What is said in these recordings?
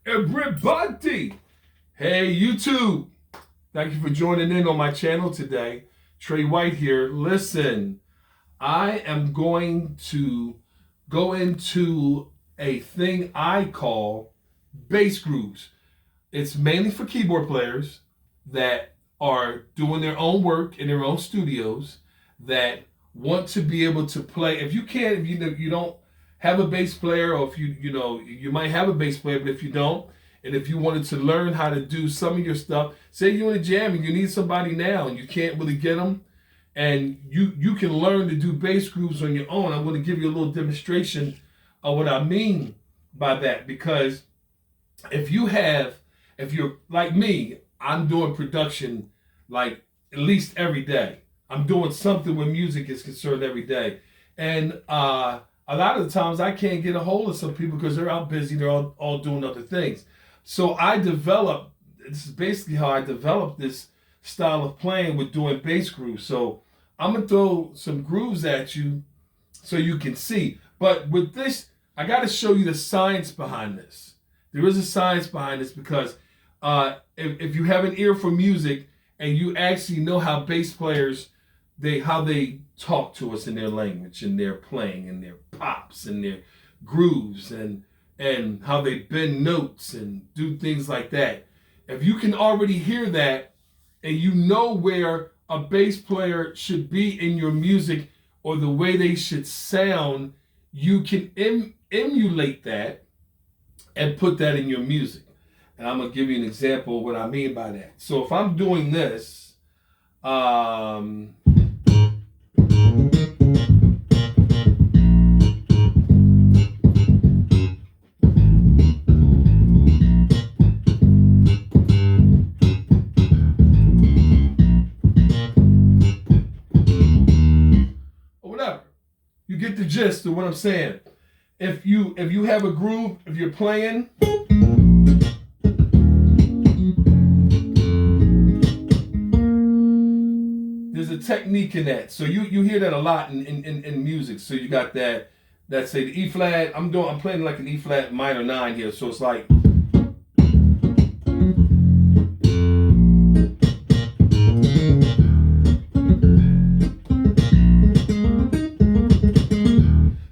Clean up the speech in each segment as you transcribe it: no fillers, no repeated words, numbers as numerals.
Everybody. Hey, YouTube. Thank you for joining in on my channel today. Trey White here. Listen, I am going to go into a thing I call bass grooves. It's mainly for keyboard players that are doing their own work in their own studios that want to be able to play. If you can't, if you don't have a bass player, or if you might have a bass player, but if you don't, and if you wanted to learn how to do some of your stuff, say you're in a jam and you need somebody now and you can't really get them, and you can learn to do bass grooves on your own. I'm going to give you a little demonstration of what I mean by that, because if you have if you're like me, I'm doing production like at least every day. I'm doing something when music is concerned every day. And a lot of the times I can't get a hold of some people because they're out busy, they're all doing other things. So this is basically how I developed this style of playing with doing bass grooves. So I'm going to throw some grooves at you so you can see. But with this, I got to show you the science behind this. There is a science behind this because if you have an ear for music and you actually know how bass players how they talk to us in their language and their playing and their pops and their grooves and how they bend notes and do things like that. If you can already hear that and you know where a bass player should be in your music or the way they should sound, you can emulate that and put that in your music. And I'm going to give you an example of what I mean by that. So if I'm doing this, or whatever, you get the gist of what I'm saying. If you have a groove, if you're playing, there's a technique in that. So you hear that a lot in music. So you got that say the E flat. I'm playing like an E flat minor 9 here. So it's like,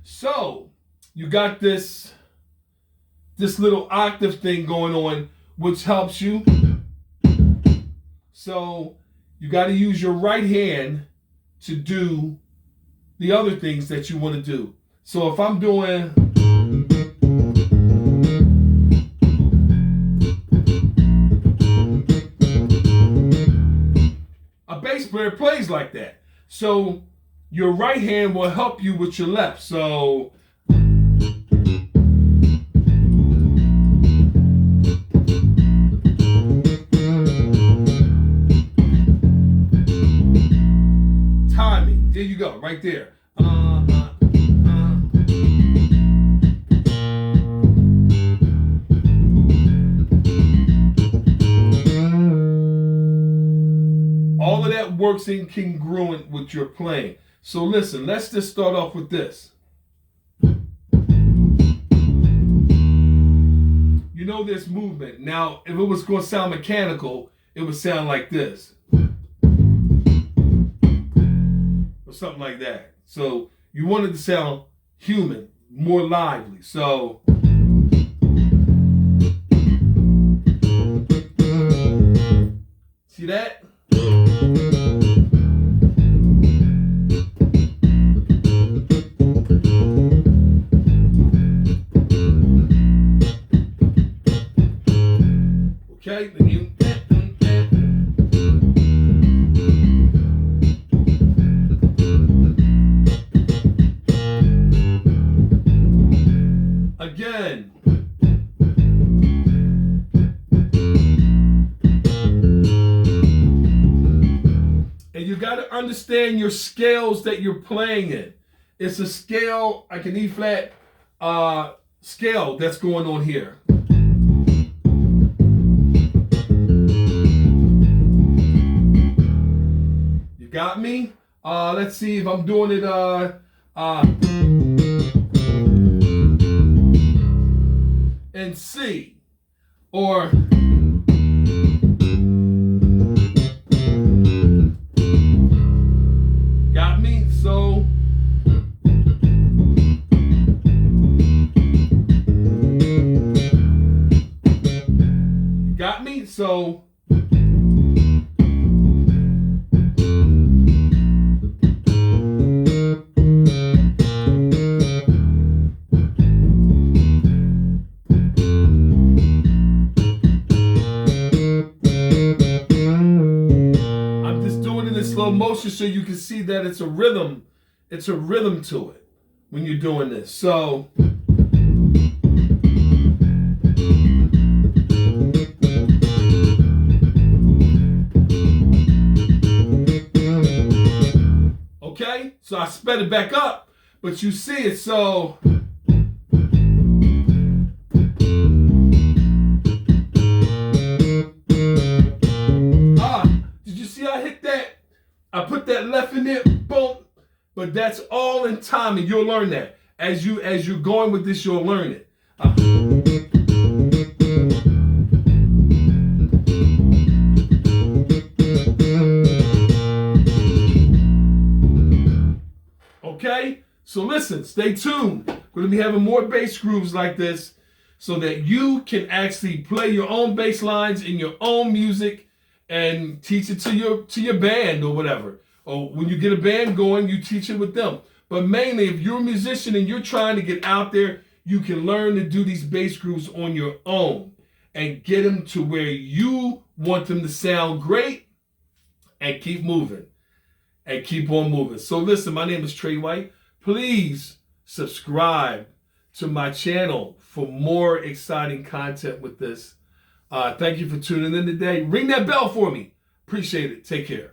so you got this little octave thing going on, which helps you. So you got to use your right hand to do the other things that you want to do. So if I'm doing, a bass player plays like that. So your right hand will help you with your left. So there you go, right there. All of that works in congruent with your playing. So listen, let's just start off with this. You know this movement. Now, if it was going to sound mechanical, it would sound like this. Something like that. So you want it to sound human, more lively. So see that? Okay, then you again. And you got to understand your scales that you're playing in. It's a scale, like an E flat scale that's going on here. You got me? Let's see if I'm doing it in C. Or got me? So got me? So slow motion so you can see that it's a rhythm. It's a rhythm to it when you're doing this. So okay, so I sped it back up, but you see it. So did you see I hit that? I put that left in there, boom. But that's all in time, and you'll learn that. As you're going with this, you'll learn it. Okay? So listen, stay tuned. We're going to be having more bass grooves like this so that you can actually play your own bass lines in your own music and teach it to your band or whatever. Or when you get a band going, you teach it with them. But mainly, if you're a musician and you're trying to get out there, you can learn to do these bass grooves on your own and get them to where you want them to sound great and keep moving and keep on moving. So listen, my name is Trey White. Please subscribe to my channel for more exciting content with this. Thank you for tuning in today. Ring that bell for me. Appreciate it. Take care.